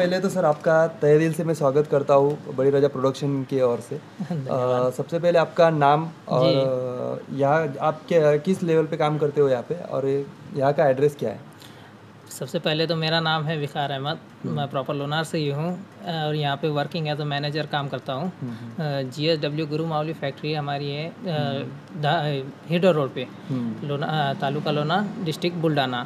पहले तो सर आपका तहे दिल से मैं स्वागत करता हूँ बड़ी राजा प्रोडक्शन की ओर से। सबसे पहले आपका नाम और यहाँ आप क्या किस लेवल पे काम करते हो यहाँ पे, और यहाँ का एड्रेस क्या है? सबसे पहले तो मेरा नाम है विकार अहमद, मैं प्रॉपर लोनार से ही हूँ और यहाँ पे वर्किंग एज अ मैनेजर काम करता हूँ। GSW गुरु मावली फैक्ट्री हमारी है हिडो रोड पे, लोना तालुका लोना, डिस्ट्रिक्ट बुल्डाना।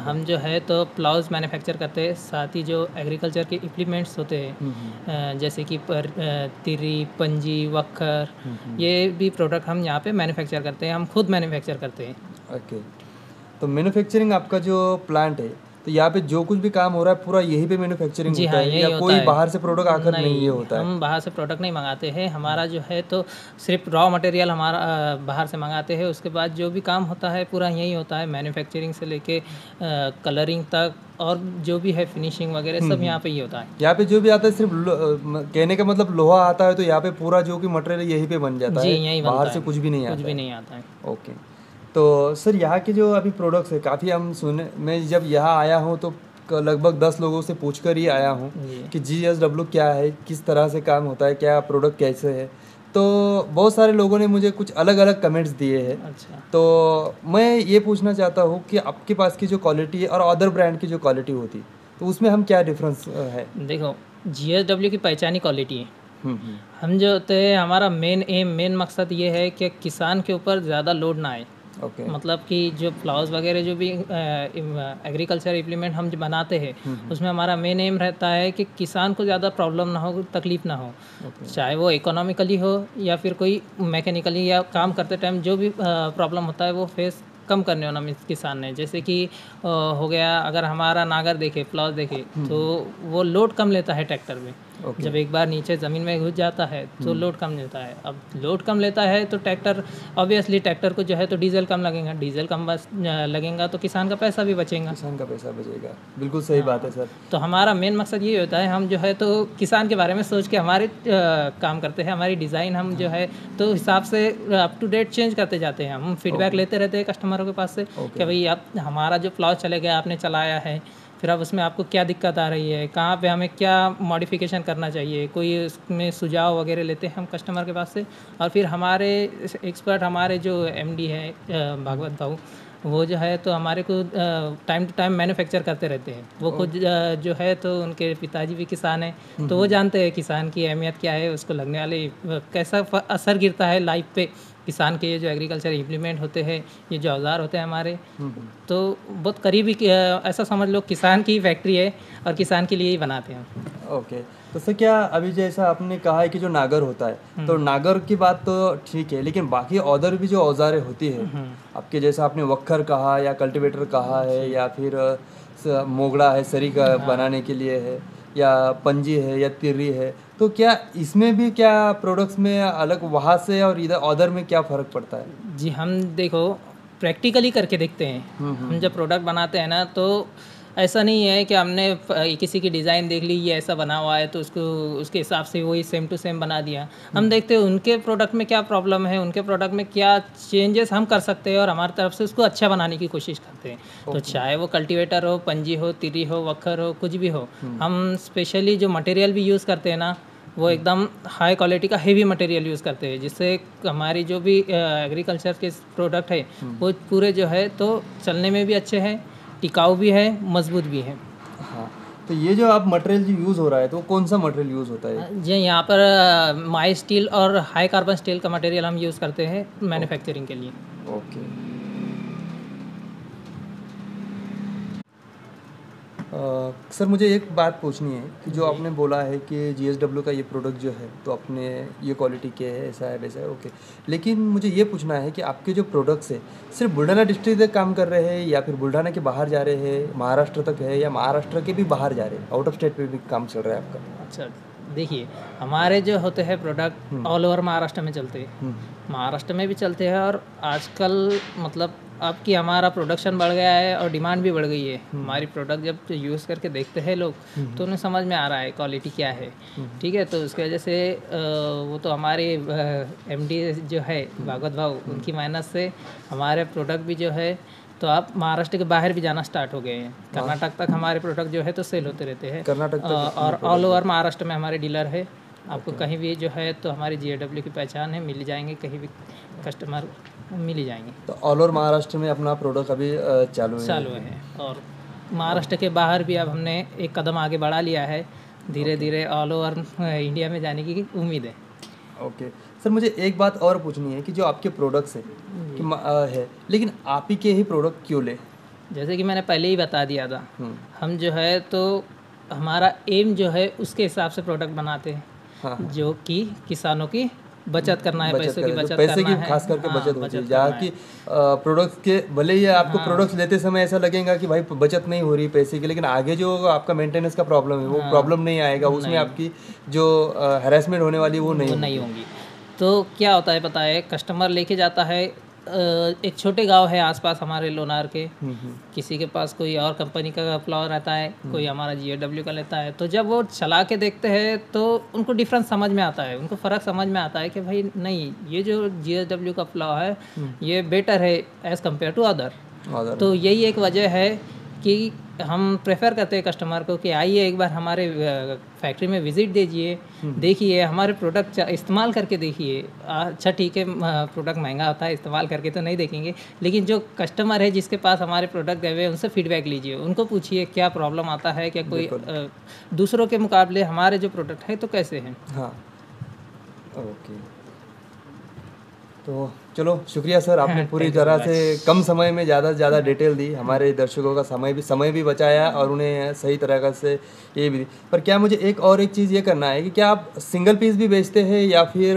हम जो है तो प्लाउज मैन्युफैक्चर करते हैं, साथ ही जो एग्रीकल्चर के इम्प्लीमेंट्स होते हैं जैसे कि तिरी, पंजी, वक्खर, ये भी प्रोडक्ट हम यहाँ पे मैन्युफैक्चर करते हैं, हम खुद मैन्युफैक्चर करते हैं। ओके, तो मैन्युफैक्चरिंग आपका जो प्लांट है, तो यहाँ पे जो कुछ भी काम हो रहा है पूरा यही पे मैन्युफैक्चरिंग जी होता हाँ, है यही या होता कोई है। बाहर से प्रोडक्ट आकर नहीं ये होता है? हम बाहर से प्रोडक्ट नहीं मंगाते हैं, हमारा जो है तो सिर्फ रॉ मटेरियल हमारा बाहर से मंगाते हैं, उसके बाद जो भी काम होता है पूरा यही होता है, मैन्युफैक्चरिंग से लेके कलरिंग तक और जो भी है फिनिशिंग वगैरह सब यहाँ पे ही होता है। यहाँ पे जो भी आता है सिर्फ कहने का मतलब लोहा आता है, तो यहाँ पे पूरा जो भी मटेरियल यहीं पे बन जाता जी, है, यही बाहर बनता से है, कुछ भी नहीं आता कुछ भी है। नहीं आता है। ओके, तो सर यहाँ के जो अभी प्रोडक्ट्स है काफ़ी हम सुने, मैं जब यहाँ आया हूँ तो लगभग 10 लोगों से पूछकर ही आया हूँ कि GSW क्या है, किस तरह से काम होता है, क्या प्रोडक्ट कैसे है। तो बहुत सारे लोगों ने मुझे कुछ अलग अलग कमेंट्स दिए हैं। अच्छा, तो मैं ये पूछना चाहता हूँ कि आपके पास की जो क्वालिटी है और अदर ब्रांड की जो क्वालिटी होती, तो उसमें हम क्या डिफरेंस है? देखो GSW की पहचानी क्वालिटी है। हम जो होते हैं, हमारा मेन मकसद ये है कि किसान के ऊपर ज़्यादा लोड ना आए। ओके, मतलब कि जो फ्लावर्स वगैरह जो भी एग्रीकल्चर इम्प्लीमेंट हम जो बनाते हैं उसमें हमारा मेन एम रहता है कि किसान को ज़्यादा प्रॉब्लम ना हो, तकलीफ ना हो, चाहे वो इकोनॉमिकली हो या फिर कोई मैकेनिकली, या काम करते टाइम जो भी प्रॉब्लम होता है वो फेस कम करने वाला मीन्स किसान ने। जैसे कि हो गया, अगर हमारा नागर देखे, प्लाव देखे, तो वो लोड कम लेता है ट्रैक्टर में। जब एक बार नीचे ज़मीन में घुस जाता है तो लोड कम लेता है। अब लोड कम लेता है तो ट्रैक्टर, ऑब्वियसली ट्रैक्टर को जो है तो डीजल कम लगेगा, डीजल कम बस लगेगा तो किसान का पैसा भी बचेगा। किसान का पैसा बचेगा, बिल्कुल सही बात है सर। तो हमारा मेन मकसद ये होता है, हम जो है तो किसान के बारे में सोच के हमारे काम करते हैं, हमारी डिज़ाइन हम जो है तो हिसाब से अप टू डेट चेंज करते जाते हैं। हम फीडबैक लेते रहते हैं कस्टमरों के पास से कि भाई आप हमारा जो फ्लावर चले गया, आपने चलाया है, फिर अब उसमें आपको क्या दिक्कत आ रही है, कहाँ पे हमें क्या मॉडिफिकेशन करना चाहिए, कोई उसमें सुझाव वगैरह लेते हैं हम कस्टमर के पास से। और फिर हमारे एक्सपर्ट, हमारे जो MD है भागवत भाऊ, वो जो है तो हमारे को टाइम टू टाइम मैन्युफैक्चर करते रहते हैं। वो खुद जो है तो उनके पिताजी भी किसान हैं, तो वो जानते हैं किसान की अहमियत क्या है, उसको लगने वाले कैसा असर गिरता है लाइफ पे किसान के। ये जो एग्रीकल्चर इम्प्लीमेंट होते हैं, ये जो औजार होते हैं हमारे, तो बहुत करीबी ऐसा समझ लो किसान की फैक्ट्री है और किसान के लिए ही बनाते हैं। ओके, तो सर क्या अभी जैसा आपने कहा है कि जो नागर होता है, तो नागर की बात तो ठीक है, लेकिन बाकी अदर भी जो औजारें होती है आपके, जैसा आपने वक्खर कहा या कल्टीवेटर कहा है या फिर मोगड़ा है सरी का बनाने के लिए है, या पंजी है या तिर्री है, तो क्या इसमें भी क्या प्रोडक्ट्स में अलग वहाँ से और इधर अदर में क्या फ़र्क पड़ता है? जी, हम देखो प्रैक्टिकली करके देखते हैं। हम जब प्रोडक्ट बनाते हैं ना, तो ऐसा नहीं है कि हमने किसी की डिज़ाइन देख ली, ये ऐसा बना हुआ है तो उसको उसके हिसाब से वही सेम टू सेम बना दिया। हम देखते हैं उनके प्रोडक्ट में क्या प्रॉब्लम है, उनके प्रोडक्ट में क्या चेंजेस हम कर सकते हैं और हमारी तरफ से उसको अच्छा बनाने की कोशिश करते हैं। तो चाहे वो कल्टीवेटर हो, पंजी हो, तिरी हो, वक्खर हो, कुछ भी हो, हम स्पेशली जो मटेरियल भी यूज़ करते हैं ना, वो एकदम हाई क्वालिटी का हेवी मटेरियल यूज़ करते हैं, जिससे हमारी जो भी एग्रीकल्चर के प्रोडक्ट है वो पूरे जो है तो चलने में भी अच्छे हैं, टिकाऊ भी है, मजबूत भी है। हाँ, तो ये जो आप मटेरियल जो यूज़ हो रहा है, तो कौन सा मटेरियल यूज़ होता है? जी, यहाँ पर माई स्टील और हाई कार्बन स्टील का मटेरियल हम यूज़ करते हैं मैन्युफैक्चरिंग के लिए। ओके, सर मुझे एक बात पूछनी है कि जो आपने बोला है कि GSW का ये प्रोडक्ट जो है तो अपने ये क्वालिटी के है, ऐसा है वैसा है, ओके, लेकिन मुझे ये पूछना है कि आपके जो प्रोडक्ट्स है सिर्फ बुल्ढाना डिस्ट्रिक्ट तक काम कर रहे हैं या फिर बुल्ढाना के बाहर जा रहे हैं, महाराष्ट्र तक है, या महाराष्ट्र के भी बाहर जा रहे हैं, आउट ऑफ स्टेट पे भी काम चल रहा है आपका? अच्छा, देखिए हमारे जो होते हैं प्रोडक्ट ऑल ओवर महाराष्ट्र में चलते हैं, महाराष्ट्र में भी चलते हैं, और आजकल मतलब अब कि हमारा प्रोडक्शन बढ़ गया है और डिमांड भी बढ़ गई है। हमारी प्रोडक्ट जब यूज़ करके देखते हैं लोग तो उन्हें समझ में आ रहा है क्वालिटी क्या है, ठीक है। तो उसकी वजह से वो तो हमारे MD जो है भागवत भाव, उनकी मेहनत से हमारे प्रोडक्ट भी जो है तो आप महाराष्ट्र के बाहर भी जाना स्टार्ट हो गए हैं। कर्नाटक तक हमारे प्रोडक्ट जो है तो सेल होते रहते हैं। कर्नाटक तक और ऑल ओवर महाराष्ट्र में हमारे डीलर है। आपको कहीं भी जो है तो हमारी GAW की पहचान है, मिल जाएंगे, कहीं भी कस्टमर मिल ही जाएंगे। तो ऑल ओवर महाराष्ट्र में अपना प्रोडक्ट अभी चालू है। और महाराष्ट्र के बाहर भी अब हमने एक कदम आगे बढ़ा लिया है। धीरे धीरे ऑल ओवर इंडिया में जाने की उम्मीद है। ओके सर, मुझे एक बात और पूछनी है कि जो आपके प्रोडक्ट्स है लेकिन आप ही के ही प्रोडक्ट क्यों ले? जैसे कि मैंने पहले ही बता दिया था, हम जो है तो हमारा एम जो है उसके हिसाब से प्रोडक्ट बनाते हैं। जो कि किसानों की बचत करना है, पैसे की बचत पैसे करना की है, खास करके बचत होती है। जहाँ की प्रोडक्ट्स के भले ही आपको प्रोडक्ट्स लेते समय ऐसा लगेगा कि भाई बचत नहीं हो रही पैसे की, लेकिन आगे जो आपका मेंटेनेंस का प्रॉब्लम है वो प्रॉब्लम नहीं आएगा, उसमें आपकी जो हैरेसमेंट होने वाली वो नहीं होंगी। तो क्या होता है पता है, कस्टमर लेके जाता है, एक छोटे गांव है आसपास हमारे लोनार के, किसी के पास कोई और कंपनी का फ्लावर रहता है, कोई हमारा GAW का लेता है। तो जब वो चला के देखते हैं तो उनको डिफरेंस समझ में आता है, उनको फ़र्क समझ में आता है कि भाई नहीं, ये जो GAW का फ्लावर है ये बेटर है एज़ कम्पेयर टू अदर। तो यही एक वजह है कि हम प्रेफर करते हैं कस्टमर को कि आइए एक बार हमारे फैक्ट्री में विज़िट दीजिए, देखिए हमारे प्रोडक्ट इस्तेमाल करके देखिए। अच्छा ठीक है, प्रोडक्ट महंगा होता है, इस्तेमाल करके तो नहीं देखेंगे, लेकिन जो कस्टमर है जिसके पास हमारे प्रोडक्ट गए हुए उनसे फीडबैक लीजिए, उनको पूछिए क्या प्रॉब्लम आता है, क्या कोई दूसरों के मुकाबले हमारे जो प्रोडक्ट है तो कैसे हैं। हाँ ओके, तो चलो शुक्रिया सर, आपने पूरी तरह से कम समय में ज़्यादा से ज़्यादा डिटेल दी, हमारे दर्शकों का समय भी बचाया और उन्हें सही तरह से ये भी दी। पर क्या मुझे एक चीज़ ये करना है कि क्या आप सिंगल पीस भी बेचते हैं या फिर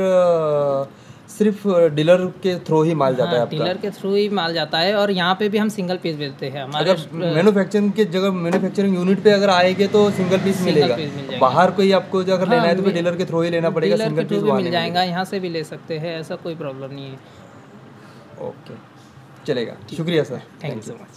सिर्फ डीलर के थ्रू ही माल जाता है आपका? डीलर के थ्रू ही माल जाता है और यहाँ पे भी हम सिंगल पीस बेचते हैं। हमारे मैन्युफैक्चरिंग के जगह मैन्युफैक्चरिंग यूनिट पे अगर आएंगे तो सिंगल पीस मिलेगा, बाहर कोई आपको अगर लेना है तो फिर डीलर के थ्रू ही लेना पड़ेगा, सिंगल पीस मिल जाएगा, यहाँ से भी ले सकते हैं, ऐसा कोई प्रॉब्लम नहीं है। ओके चलेगा, शुक्रिया sir, thank you so much.